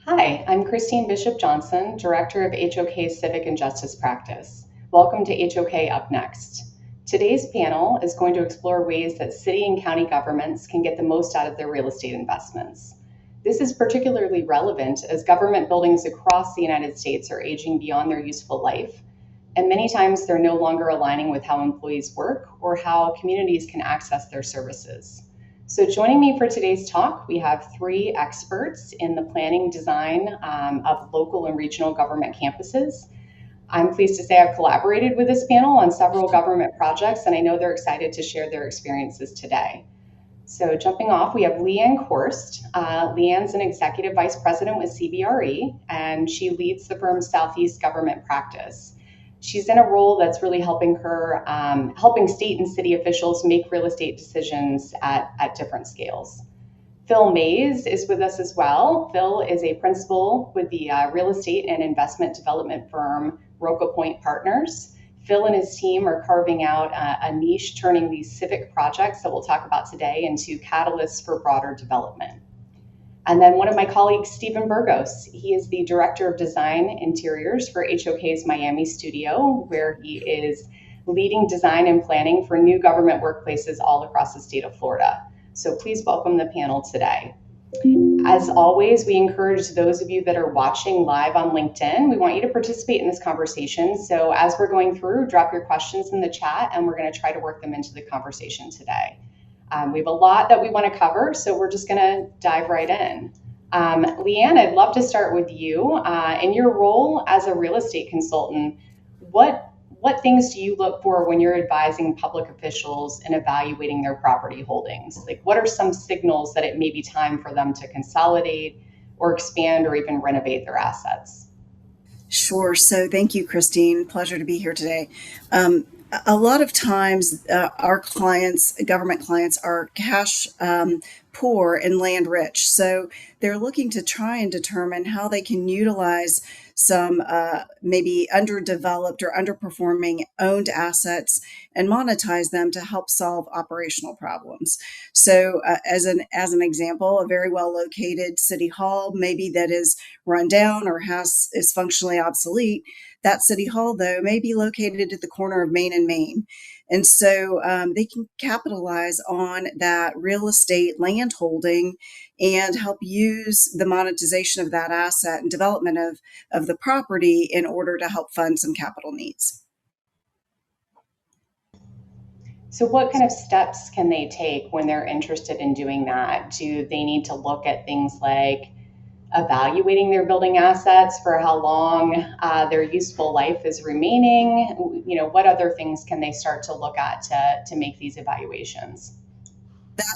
Hi, I'm Kristine Bishop Johnson, Director of HOK's Civic and Justice Practice. Welcome to HOK Up Next. Today's panel is going to explore ways that city and county governments can get the most out of their real estate investments. This is particularly relevant as government buildings across the United States are aging beyond their useful life, and many times they're no longer aligning with how employees work or how communities can access their services. So joining me for today's talk, we have three experts in the planning design of local and regional government campuses. I'm pleased to say I've collaborated with this panel on several government projects, and I know they're excited to share their experiences today. So jumping off, we have Ann Korst. Ann's an executive vice president with CBRE, and she leads the firm's Southeast government practice. She's in a role that's really helping her, helping state and city officials make real estate decisions at different scales. Phil Mays is with us as well. Phil is a principal with the real estate and investment development firm Roca Partners. Phil and his team are carving out a niche, turning these civic projects that we'll talk about today into catalysts for broader development. And then one of my colleagues, Stephen Burgos, he is the Director of Design Interiors for HOK's Miami studio, where he is leading design and planning for new government workplaces all across the state of Florida. So please welcome the panel today. As always, we encourage those of you that are watching live on LinkedIn, we want you to participate in this conversation. So as we're going through, drop your questions in the chat and we're going to try to work them into the conversation today. We have a lot that we want to cover, so we're just going to dive right in. Leanne, I'd love to start with you. In your role as a real estate consultant, what things do you look for when you're advising public officials and evaluating their property holdings? Like, what are some signals that it may be time for them to consolidate or expand or even renovate their assets? Sure. So thank you, Kristine. Pleasure to be here today. A lot of times, our clients, government clients, are cash poor and land rich. So they're looking to try and determine how they can utilize some maybe underdeveloped or underperforming owned assets and monetize them to help solve operational problems. So, as an example, a very well located city hall, maybe that is run down or is functionally obsolete. That city hall, though, may be located at the corner of Main and Main. And so they can capitalize on that real estate land holding and help use the monetization of that asset and development of the property in order to help fund some capital needs. So what kind of steps can they take when they're interested in doing that? Do they need to look at things like evaluating their building assets for how long their useful life is remaining? You know, what other things can they start to look at to make these evaluations?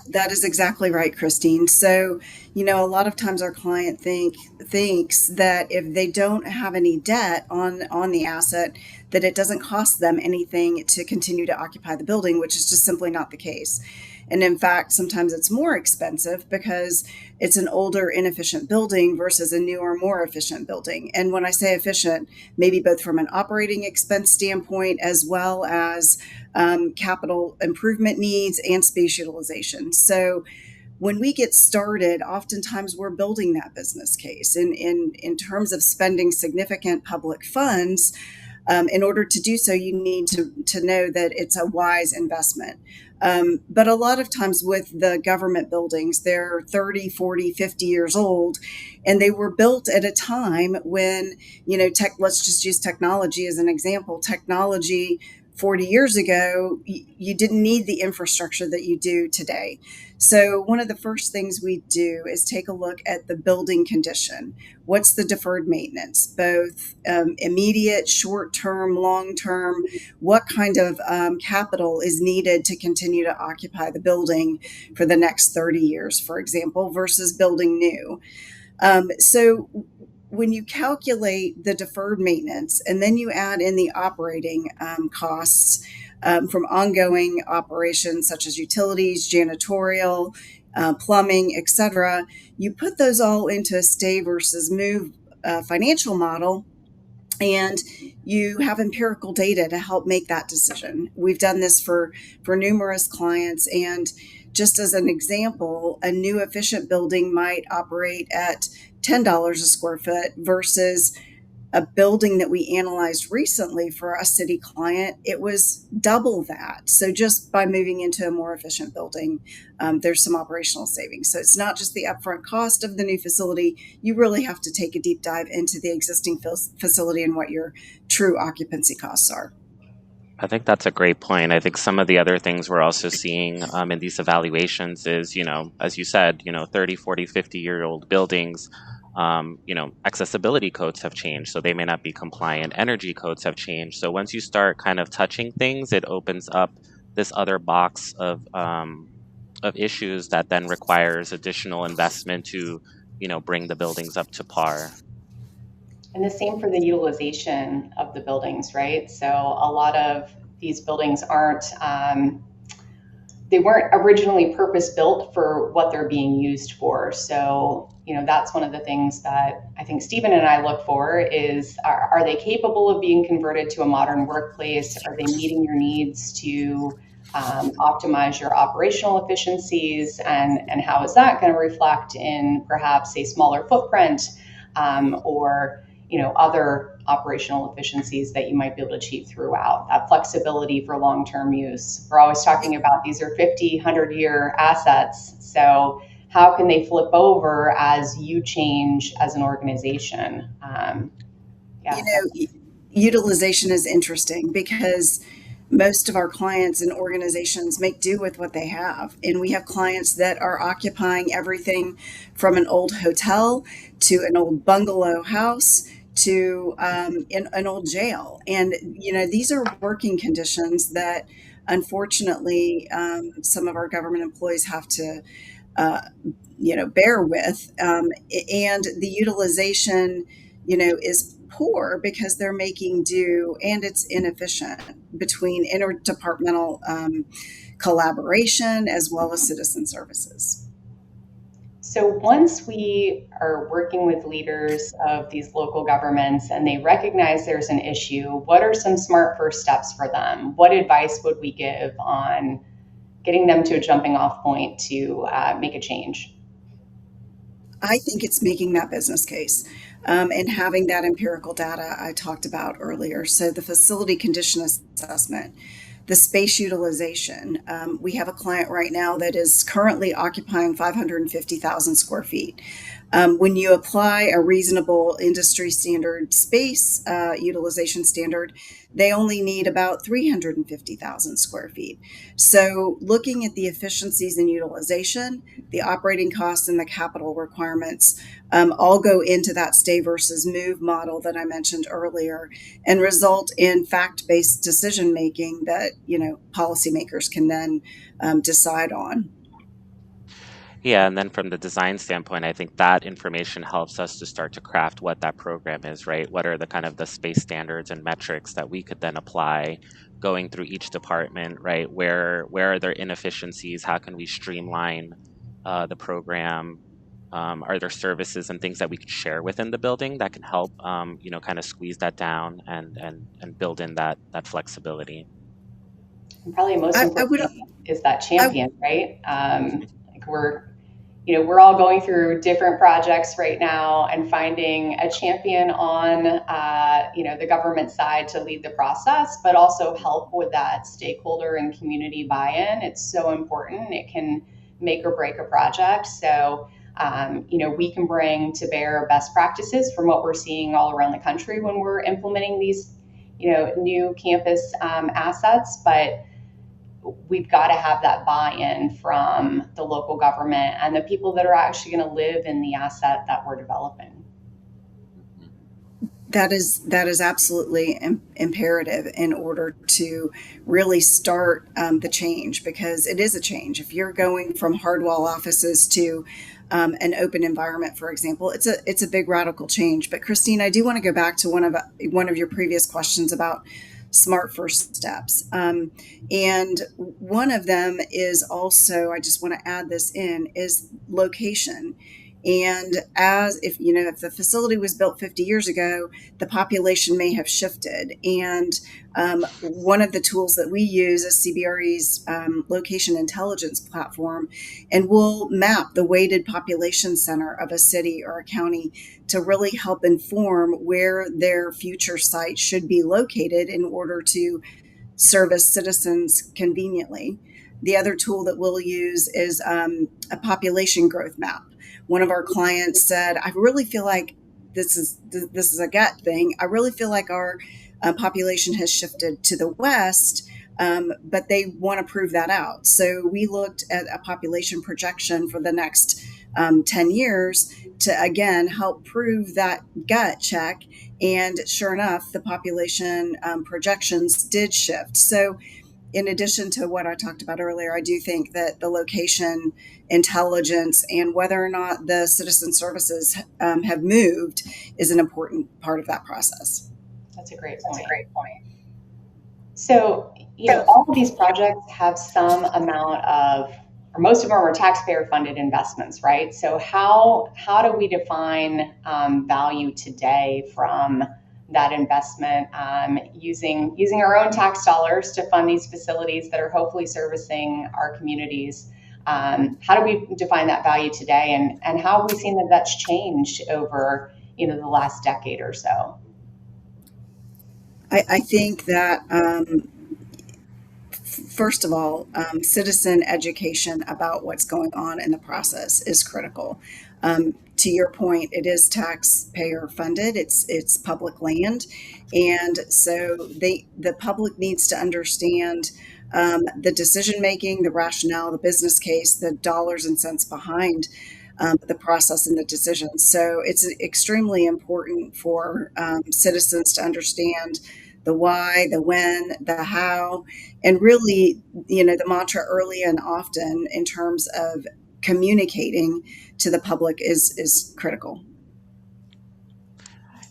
That is exactly right, Kristine. So, a lot of times our client thinks that if they don't have any debt on the asset, that it doesn't cost them anything to continue to occupy the building, which is just simply not the case. And in fact, sometimes it's more expensive because it's an older, inefficient building versus a newer, more efficient building. And when I say efficient, maybe both from an operating expense standpoint as well as capital improvement needs and space utilization. So when we get started, oftentimes we're building that business case in terms of spending significant public funds. In order to do so, you need to know that it's a wise investment. But a lot of times with the government buildings, they're 30, 40, 50 years old, and they were built at a time when, let's just use technology as an example. Technology 40 years ago, you didn't need the infrastructure that you do today. So one of the first things we do is take a look at the building condition. What's the deferred maintenance, both immediate, short-term, long-term? What kind of capital is needed to continue to occupy the building for the next 30 years, for example, versus building new? So when you calculate the deferred maintenance and then you add in the operating costs from ongoing operations such as utilities, janitorial, plumbing, etc., you put those all into a stay versus move financial model, and you have empirical data to help make that decision. We've done this for numerous clients, and just as an example, a new efficient building might operate at $10 a square foot versus a building that we analyzed recently for a city client, it was double that. So just by moving into a more efficient building, there's some operational savings. So it's not just the upfront cost of the new facility. You really have to take a deep dive into the existing facility and what your true occupancy costs are. I think that's a great point. I think some of the other things we're also seeing in these evaluations is, as you said, 30, 40, 50-year-old buildings, accessibility codes have changed. So they may not be compliant. Energy codes have changed. So once you start kind of touching things, it opens up this other box of issues that then requires additional investment to, bring the buildings up to par. And the same for the utilization of the buildings, right? So a lot of these buildings they weren't originally purpose built for what they're being used for. So, that's one of the things that I think Stephen and I look for is, are they capable of being converted to a modern workplace? Are they meeting your needs to optimize your operational efficiencies? And how is that going to reflect in perhaps a smaller footprint, or other operational efficiencies that you might be able to achieve throughout that flexibility for long-term use. We're always talking about these are 50, 100-year assets. So how can they flip over as you change as an organization? Yeah. Utilization is interesting because most of our clients and organizations make do with what they have. And we have clients that are occupying everything from an old hotel to an old bungalow house to an old jail. And, these are working conditions that unfortunately some of our government employees have to, bear with. And the utilization, is poor because they're making do and it's inefficient between interdepartmental collaboration as well as citizen services. So once we are working with leaders of these local governments and they recognize there's an issue, what are some smart first steps for them? What advice would we give on getting them to a jumping off point to make a change? I think it's making that business case and having that empirical data I talked about earlier. So the facility condition assessment, the space utilization. We have a client right now that is currently occupying 550,000 square feet. When you apply a reasonable industry standard space utilization standard, they only need about 350,000 square feet. So looking at the efficiencies and utilization, the operating costs and the capital requirements all go into that stay versus move model that I mentioned earlier and result in fact-based decision making that, policymakers can then decide on. Yeah, and then from the design standpoint, I think that information helps us to start to craft what that program is, right? What are the kind of the space standards and metrics that we could then apply going through each department, right? Where are there inefficiencies? How can we streamline the program? Are there services and things that we could share within the building that can help, kind of squeeze that down and build in that flexibility? And probably most I would, importantly is that I, champion, right? Like we're all going through different projects right now and finding a champion on, the government side to lead the process, but also help with that stakeholder and community buy-in. It's so important. It can make or break a project. So, we can bring to bear best practices from what we're seeing all around the country when we're implementing these, new campus assets, but we've got to have that buy-in from the local government and the people that are actually going to live in the asset that we're developing. that is absolutely imperative in order to really start the change, because it is a change. If you're going from hard wall offices to an open environment, for example, it's a big radical change. But Kristine, I do want to go back to one of your previous questions about smart first steps. And one of them is also, I just want to add this in, is location. And as if the facility was built 50 years ago, the population may have shifted. And one of the tools that we use is CBRE's location intelligence platform, and we'll map the weighted population center of a city or a county to really help inform where their future site should be located in order to service citizens conveniently. The other tool that we'll use is a population growth map. One of our clients said, "I really feel like this is a gut thing. I really feel like our population has shifted to the west." But they want to prove that out. So we looked at a population projection for the next 10 years to, again, help prove that gut check. And sure enough, the population projections did shift. So, in addition to what I talked about earlier, I do think that the location intelligence and whether or not the citizen services have moved is an important part of that process. That's a great point. So, all of these projects have some amount of, or most of them are taxpayer funded investments, right? So how do we define value today from that investment, using our own tax dollars to fund these facilities that are hopefully servicing our communities? How do we define that value today, and how have we seen that that's changed over the last decade or so? I think that first of all, citizen education about what's going on in the process is critical. To your point, it is taxpayer funded. It's public land, and so the public needs to understand the decision making, the rationale, the business case, the dollars and cents behind the process and the decisions. So it's extremely important for citizens to understand the why, the when, the how, and really, the mantra early and often in terms of communicating to the public is critical.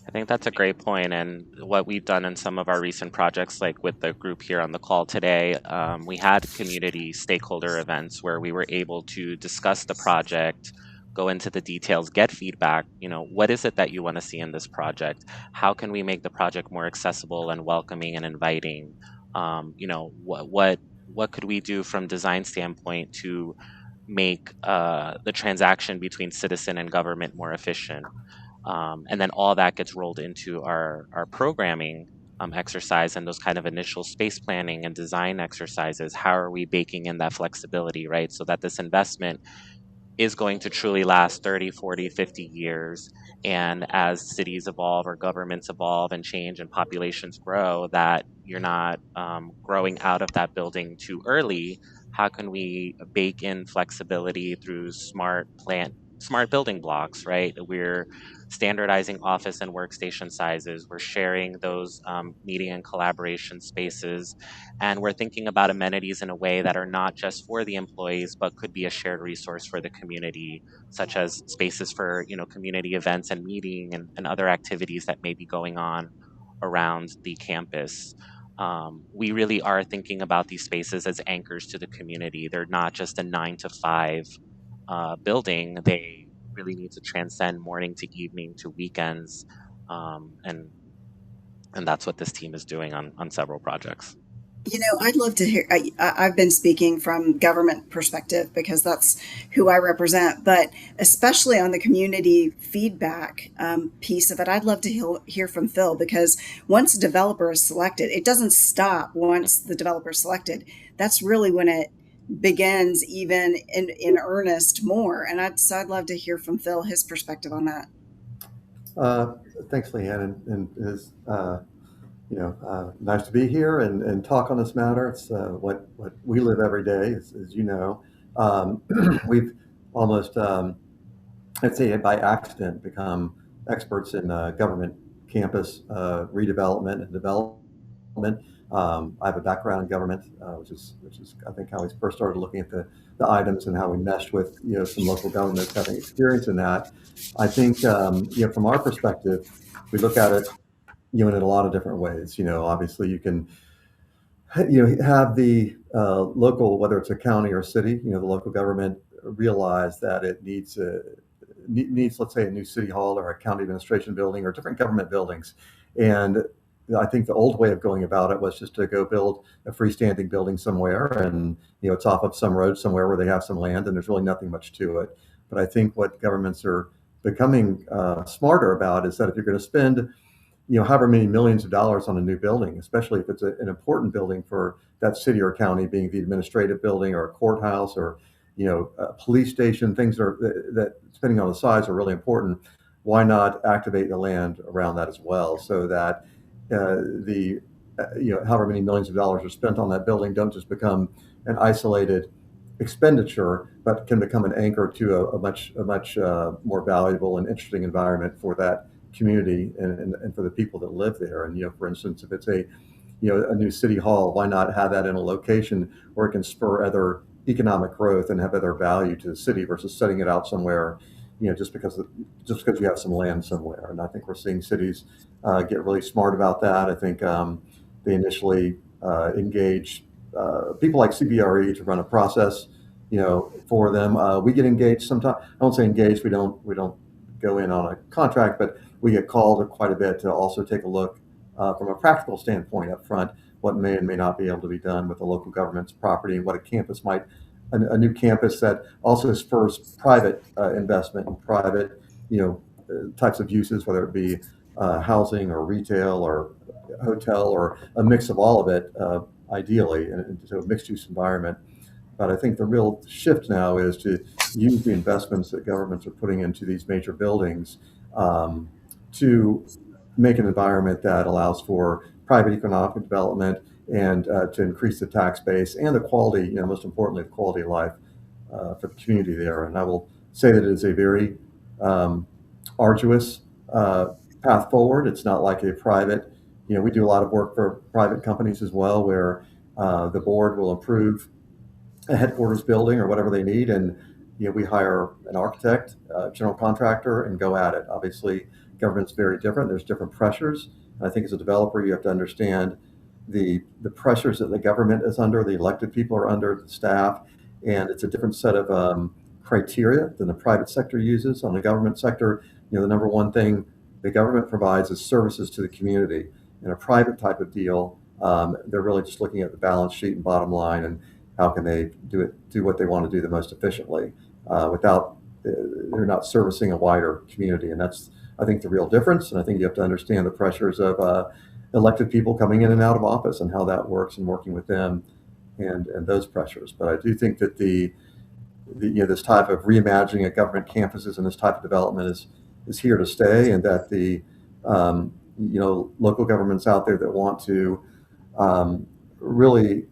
I think that's a great point. And what we've done in some of our recent projects, like with the group here on the call today, we had community stakeholder events where we were able to discuss the project, go into the details, get feedback. What is it that you want to see in this project? How can we make the project more accessible and welcoming and inviting? What could we do from design standpoint to make the transaction between citizen and government more efficient? And then all that gets rolled into our programming exercise and those kind of initial space planning and design exercises. How are we baking in that flexibility, right? So that this investment is going to truly last 30, 40, 50 years. And as cities evolve or governments evolve and change and populations grow, that you're not growing out of that building too early. How can we bake in flexibility through smart building blocks, right? We're standardizing office and workstation sizes. We're sharing those meeting and collaboration spaces, and we're thinking about amenities in a way that are not just for the employees, but could be a shared resource for the community, such as spaces for community events and meeting and other activities that may be going on around the campus. We really are thinking about these spaces as anchors to the community. They're not just a 9 to 5 building. They really need to transcend morning to evening to weekends, and that's what this team is doing on several projects. I'd love to hear. I've been speaking from government perspective because that's who I represent, but especially on the community feedback piece of it, I'd love to hear from Phil, because once a developer is selected, it doesn't stop once the developer is selected. That's really when it begins, even in earnest more. And I'd love to hear from Phil, his perspective on that. Thanks, Leanne, and is nice to be here and talk on this matter. It's what we live every day, as you know. We've almost, I'd say, by accident, become experts in government campus redevelopment and development. I have a background in government, which is I think how we first started looking at the items and how we meshed with some local governments having experience in that. I think from our perspective, we look at it in a lot of different ways. Obviously you can have the local, whether it's a county or city, the local government realize that it needs needs, let's say, a new city hall or a county administration building or different government buildings. And I think the old way of going about it was just to go build a freestanding building somewhere, and it's off of some road somewhere where they have some land, and there's really nothing much to it. But I think what governments are becoming smarter about is that if you're going to spend however many millions of dollars on a new building, especially if it's an important building for that city or county, being the administrative building or a courthouse or a police station, things that depending on the size are really important. Why not activate the land around that as well, so that the however many millions of dollars are spent on that building don't just become an isolated expenditure, but can become an anchor to a much more valuable and interesting environment for that community and for the people that live there. And for instance, if it's a new city hall, why not have that in a location where it can spur other economic growth and have other value to the city versus setting it out somewhere just because you have some land somewhere. And I think we're seeing cities get really smart about that. I think they initially engage people like CBRE to run a process for them. We get engaged sometimes. I won't say engaged, we don't go in on a contract, but we get called quite a bit to also take a look from a practical standpoint up front, what may and may not be able to be done with the local government's property, and what a new campus that also spurs private investment and private, types of uses, whether it be housing or retail or hotel or a mix of all of it, ideally, into a mixed use environment. But I think the real shift now is to use the investments that governments are putting into these major buildings to make an environment that allows for private economic development and to increase the tax base and the quality, most importantly, the quality of life for the community there. And I will say that it is a very arduous path forward. It's not like a private, we do a lot of work for private companies as well, where the board will approve a headquarters building or whatever they need, and we hire an architect, general contractor, and go at it. Obviously, government's very different. There's different pressures. And I think as a developer, you have to understand the pressures that the government is under, the elected people are under, the staff, and it's a different set of criteria than the private sector uses. On the government sector, the number one thing the government provides is services to the community. In a private type of deal, they're really just looking at the balance sheet and bottom line and how can they do what they want to do the most efficiently without they're not servicing a wider community. And that's, I think, the real difference. And I think you have to understand the pressures of elected people coming in and out of office and how that works and working with them and those pressures. But I do think that the this type of reimagining of government campuses and this type of development is here to stay, and that the local governments out there that want to really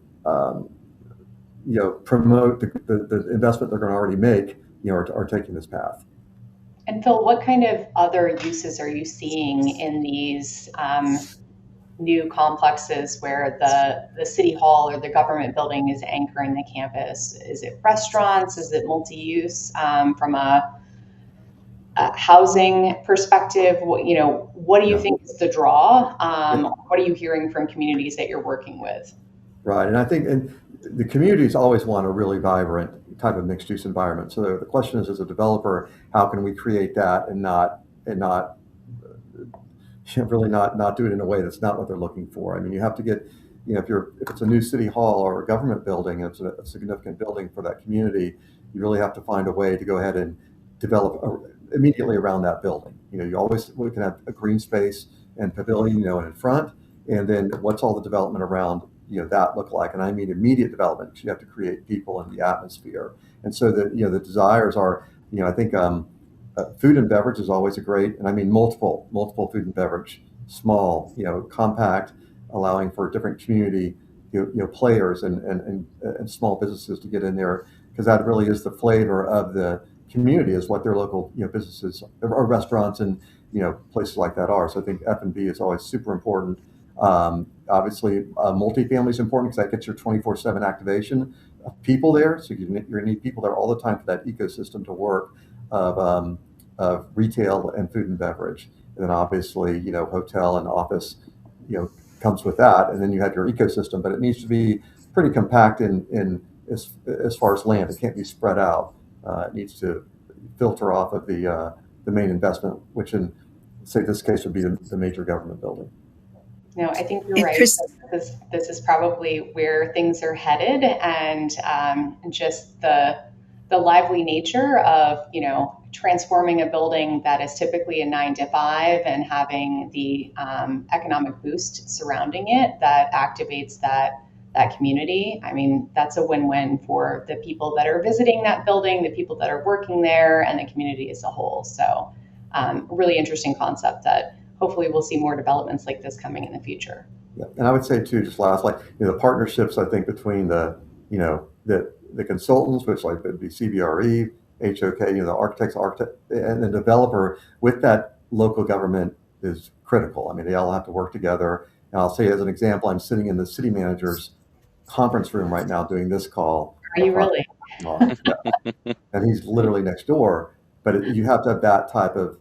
promote the investment they're going to already make, are taking this path. And Phil, what kind of other uses are you seeing in these new complexes where the city hall or the government building is anchoring the campus? Is it restaurants? Is it multi-use? From a housing perspective, what do you think is the draw? What are you hearing from communities that you're working with? Right, and I think the communities always want a really vibrant type of mixed use environment. So the question is, as a developer, how can we create that and not really not do it in a way that's not what they're looking for? I mean, you have to get, if it's a new city hall or a government building, and it's a significant building for that community, you really have to find a way to go ahead and develop immediately around that building. We can have a green space and pavilion, and in front, and then what's all the development around that look like? And I mean immediate development, because you have to create people in the atmosphere. And so the desires are, I think food and beverage is always a great, and I mean multiple food and beverage, small, compact, allowing for different community, players and small businesses to get in there, because that really is the flavor of the community, is what their local businesses or restaurants and places like that are. So I think F&B is always super important. Obviously, multifamily is important because that gets your 24/7 activation of people there. So you're going to need people there all the time for that ecosystem to work of retail and food and beverage. And then obviously, hotel and office, comes with that. And then you have your ecosystem, but it needs to be pretty compact in as far as land. It can't be spread out. It needs to filter off of the main investment, which in, say, this case would be the major government building. No, I think you're And right. Chris, This is probably where things are headed, and just the lively nature of transforming a building that is typically a 9 to 5 and having the economic boost surrounding it that activates that community. I mean, that's a win-win for the people that are visiting that building, the people that are working there, and the community as a whole. So, really interesting concept that hopefully we'll see more developments like this coming in the future. Yeah, and I would say too, just last, like the partnerships, I think between the consultants, which like would be CBRE, HOK, the architect, and the developer with that local government is critical. I mean, they all have to work together. And I'll say as an example, I'm sitting in the city manager's conference room right now doing this call. Are you really? Yeah. And he's literally next door. But you have to have that type of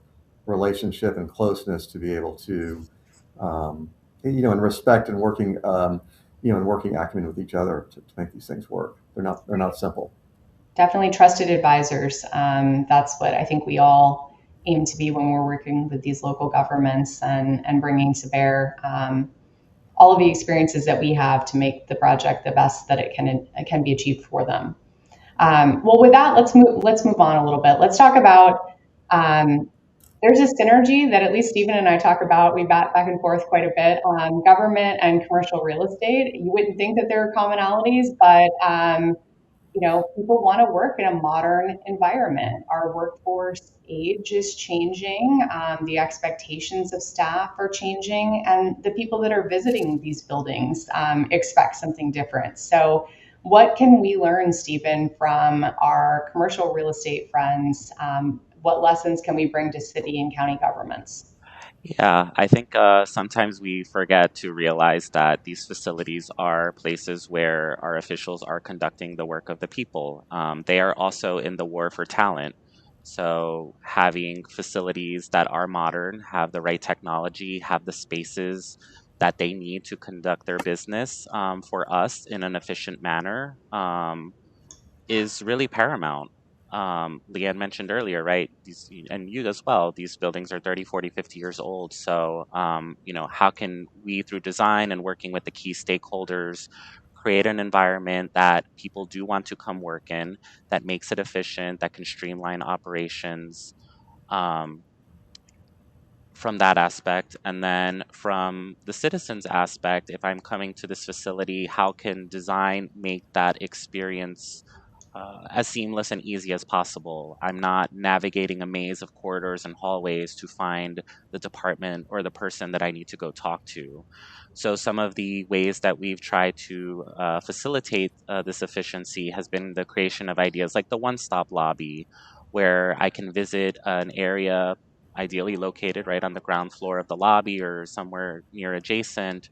relationship and closeness to be able to, and respect and working, and working acumen with each other to make these things work. They're not simple. Definitely trusted advisors. That's what I think we all aim to be when we're working with these local governments and bringing to bear all of the experiences that we have to make the project the best that it can be achieved for them. Well, with that, let's move on a little bit. Let's talk about there's a synergy that at least Stephen and I talk about. We bat back and forth quite a bit on government and commercial real estate. You wouldn't think that there are commonalities, but people want to work in a modern environment. Our workforce age is changing. The expectations of staff are changing, and the people that are visiting these buildings expect something different. So, what can we learn, Stephen, from our commercial real estate friends? What lessons can we bring to city and county governments? Yeah, I think sometimes we forget to realize that these facilities are places where our officials are conducting the work of the people. They are also in the war for talent. So, having facilities that are modern, have the right technology, have the spaces that they need to conduct their business for us in an efficient manner is really paramount. Leanne mentioned earlier, right? And you as well, these buildings are 30, 40, 50 years old. So, how can we, through design and working with the key stakeholders, create an environment that people do want to come work in, that makes it efficient, that can streamline operations? Um, from that aspect. And then from the citizens aspect, if I'm coming to this facility, how can design make that experience as seamless and easy as possible? I'm not navigating a maze of corridors and hallways to find the department or the person that I need to go talk to. So, some of the ways that we've tried to facilitate this efficiency has been the creation of ideas like the one stop lobby, where I can visit an area ideally located right on the ground floor of the lobby or somewhere near adjacent,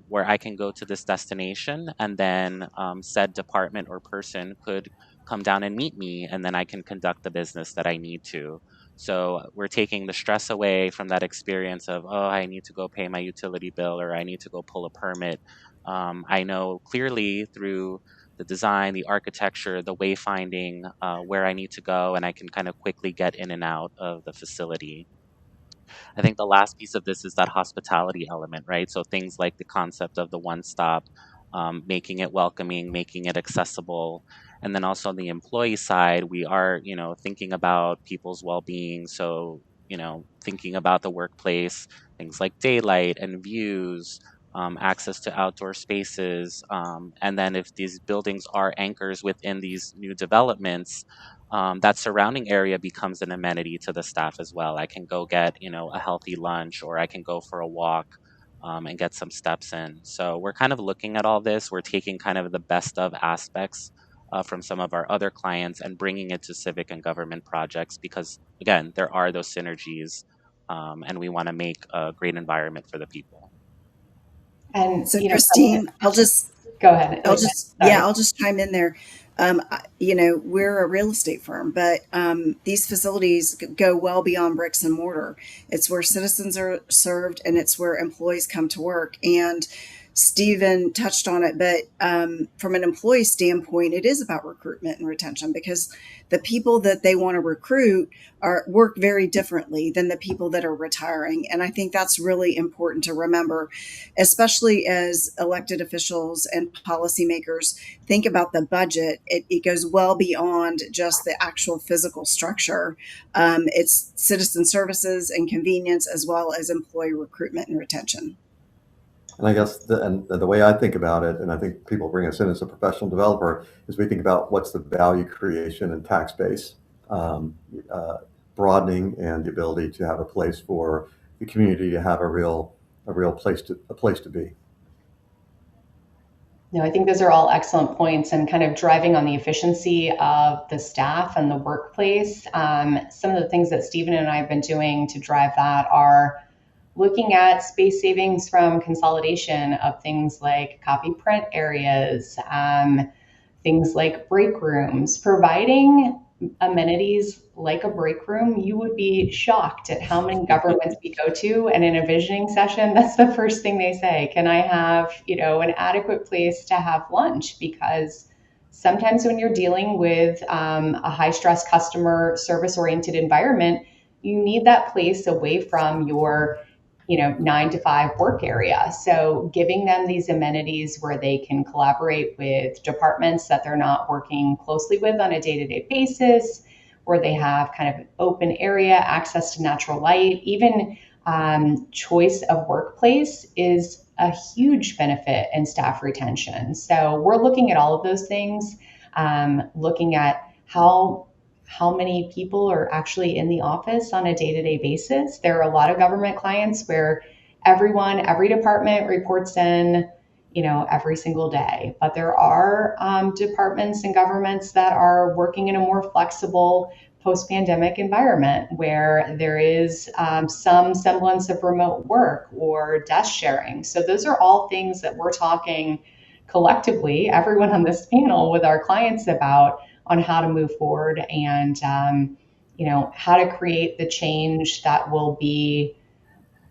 where I can go to this destination, and then said department or person could come down and meet me, and then I can conduct the business that I need to. So we're taking the stress away from that experience of, oh, I need to go pay my utility bill or I need to go pull a permit. I know clearly through the design, the architecture, the wayfinding, where I need to go, and I can kind of quickly get in and out of the facility. I think the last piece of this is that hospitality element, right? So things like the concept of the one stop, making it welcoming, making it accessible. And then also on the employee side, we are, thinking about people's well being. So, thinking about the workplace, things like daylight and views. Access to outdoor spaces. And then, if these buildings are anchors within these new developments, that surrounding area becomes an amenity to the staff as well. I can go get, a healthy lunch, or I can go for a walk and get some steps in. So we're kind of looking at all this. We're taking kind of the best of aspects from some of our other clients and bringing it to civic and government projects because, again, there are those synergies and we want to make a great environment for the people. And so Kristine, go ahead. I'll just chime in there. We're a real estate firm, but these facilities go well beyond bricks and mortar. It's where citizens are served and it's where employees come to work. And Stephen touched on it, but from an employee standpoint, it is about recruitment and retention, because the people that they want to recruit work very differently than the people that are retiring. And I think that's really important to remember, especially as elected officials and policymakers think about the budget. It goes well beyond just the actual physical structure. It's citizen services and convenience, as well as employee recruitment and retention. And I guess the way I think about it, and I think people bring us in as a professional developer, is we think about what's the value creation and tax base, um, uh, broadening, and the ability to have a place for the community to have a real place to be. No, I think those are all excellent points, and kind of driving on the efficiency of the staff and the workplace. Some of the things that Stephen and I have been doing to drive that are looking at space savings from consolidation of things like copy print areas, things like break rooms, providing amenities like a break room. You would be shocked at how many governments we go to, and in a visioning session, that's the first thing they say. Can I have, an adequate place to have lunch? Because sometimes when you're dealing with a high stress customer service oriented environment, you need that place away from your 9 to 5 work area. So giving them these amenities where they can collaborate with departments that they're not working closely with on a day-to-day basis, where they have kind of open area, access to natural light, even choice of workplace is a huge benefit in staff retention. So we're looking at all of those things, looking at how many people are actually in the office on a day-to-day basis. There are a lot of government clients where every department reports in, every single day. But there are departments and governments that are working in a more flexible post-pandemic environment where there is some semblance of remote work or desk sharing. So those are all things that we're talking collectively, everyone on this panel, with our clients about, on how to move forward and how to create the change that will be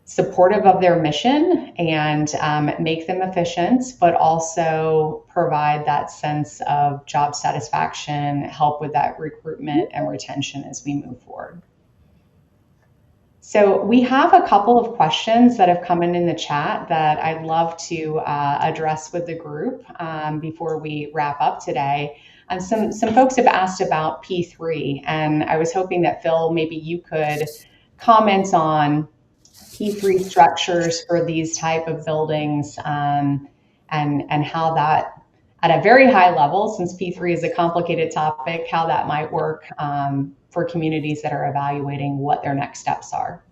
supportive of their mission and make them efficient, but also provide that sense of job satisfaction, help with that recruitment and retention as we move forward. So we have a couple of questions that have come in the chat that I'd love to address with the group before we wrap up today. Some folks have asked about P3, and I was hoping that Phil, maybe you could comment on P3 structures for these type of buildings, and how that, at a very high level, since P3 is a complicated topic, how that might work for communities that are evaluating what their next steps are.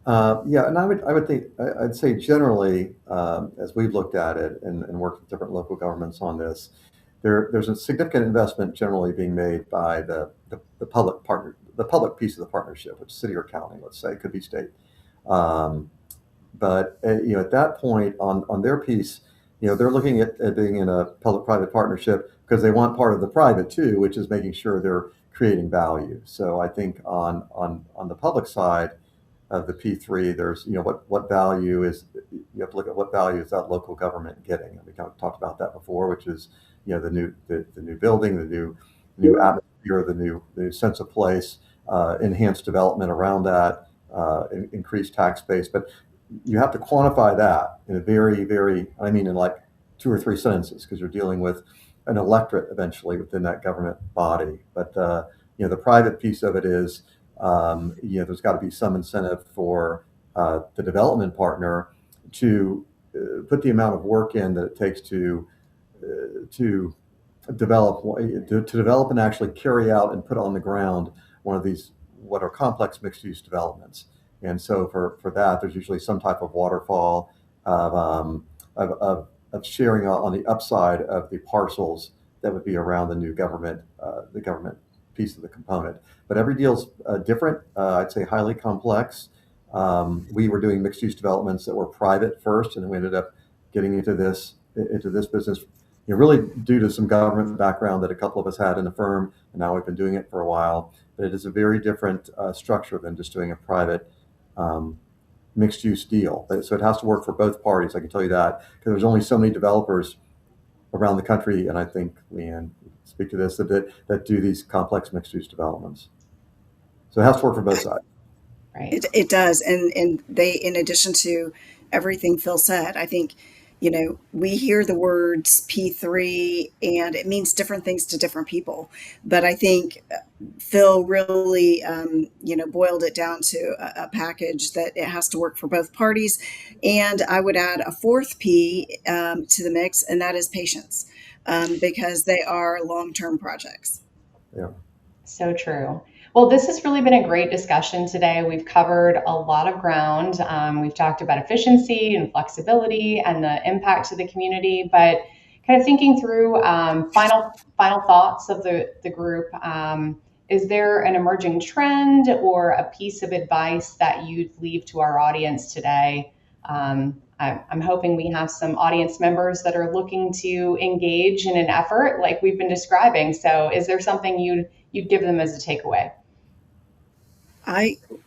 Yeah, and I'd say generally, as we've looked at it and worked with different local governments on this, there's a significant investment generally being made by the public piece of the partnership, which is city or county, let's say, it could be state. But at that point on their piece, they're looking at being in a public-private partnership because they want part of the private too, which is making sure they're creating value. So I think on the public side of the P3, there's what value is, you have to look at what value is that local government getting, and we kind of talked about that before, which is the new building, the new atmosphere, the new sense of place, enhanced development around that, increased tax base. But you have to quantify that in a in like 2 or 3 sentences, because you're dealing with an electorate eventually within that government body. But the private piece of it is, there's got to be some incentive for the development partner to put the amount of work in that it takes to develop and actually carry out and put on the ground one of these what are complex mixed-use developments. And so for that, there's usually some type of waterfall of sharing on the upside of the parcels that would be around the government piece of the component. But every deal's different. I'd say highly complex. We were doing mixed-use developments that were private first, and then we ended up getting into this business, really due to some government background that a couple of us had in the firm, and now we've been doing it for a while. But it is a very different structure than just doing a private mixed use deal. So it has to work for both parties. I can tell you that, because there's only so many developers around the country, and I think Leanne speak to this, that do these complex mixed use developments. So it has to work for both sides. Right. It does. And they, in addition to everything Phil said, I think, we hear the words P3 and it means different things to different people. But I think Phil really, boiled it down to a package that it has to work for both parties. And I would add a fourth P to the mix, and that is patience, because they are long-term projects. Yeah. So true. Well, this has really been a great discussion today. We've covered a lot of ground. We've talked about efficiency and flexibility and the impact to the community, but kind of thinking through final thoughts of the group. Is there an emerging trend or a piece of advice that you'd leave to our audience today? I'm hoping we have some audience members that are looking to engage in an effort like we've been describing. So is there something you'd give them as a takeaway?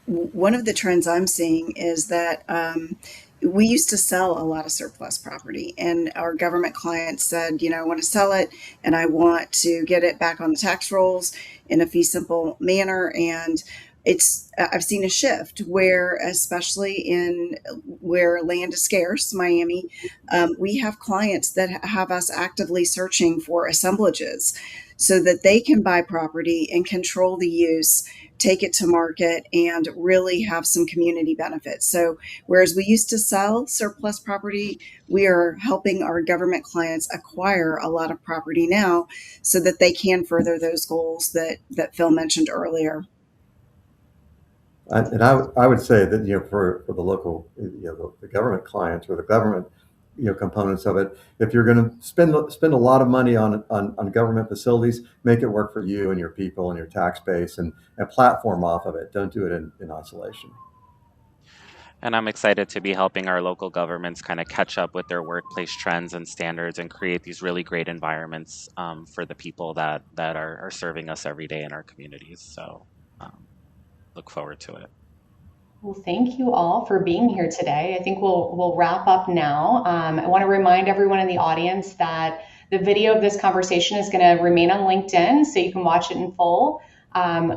One of the trends I'm seeing is that we used to sell a lot of surplus property, and our government clients said, I want to sell it and I want to get it back on the tax rolls in a fee simple manner. And I've seen a shift where, especially in where land is scarce, Miami, we have clients that have us actively searching for assemblages so that they can buy property and control the use, take it to market, and really have some community benefits. So whereas we used to sell surplus property, we are helping our government clients acquire a lot of property now so that they can further those goals that Phil mentioned earlier. I would say that, for the local, the government clients or the government, components of it, if you're going to spend a lot of money on government facilities, make it work for you and your people and your tax base, and platform off of it. Don't do it in isolation. And I'm excited to be helping our local governments kind of catch up with their workplace trends and standards and create these really great environments for the people that are serving us every day in our communities. So look forward to it. Well, thank you all for being here today. I think we'll wrap up now. I want to remind everyone in the audience that the video of this conversation is going to remain on LinkedIn, so you can watch it in full.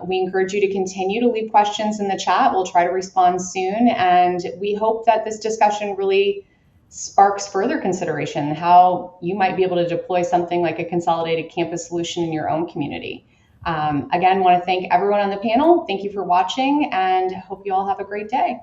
We encourage you to continue to leave questions in the chat. We'll try to respond soon, and we hope that this discussion really sparks further consideration how you might be able to deploy something like a consolidated campus solution in your own community. Again, want to thank everyone on the panel. Thank you for watching, and hope you all have a great day.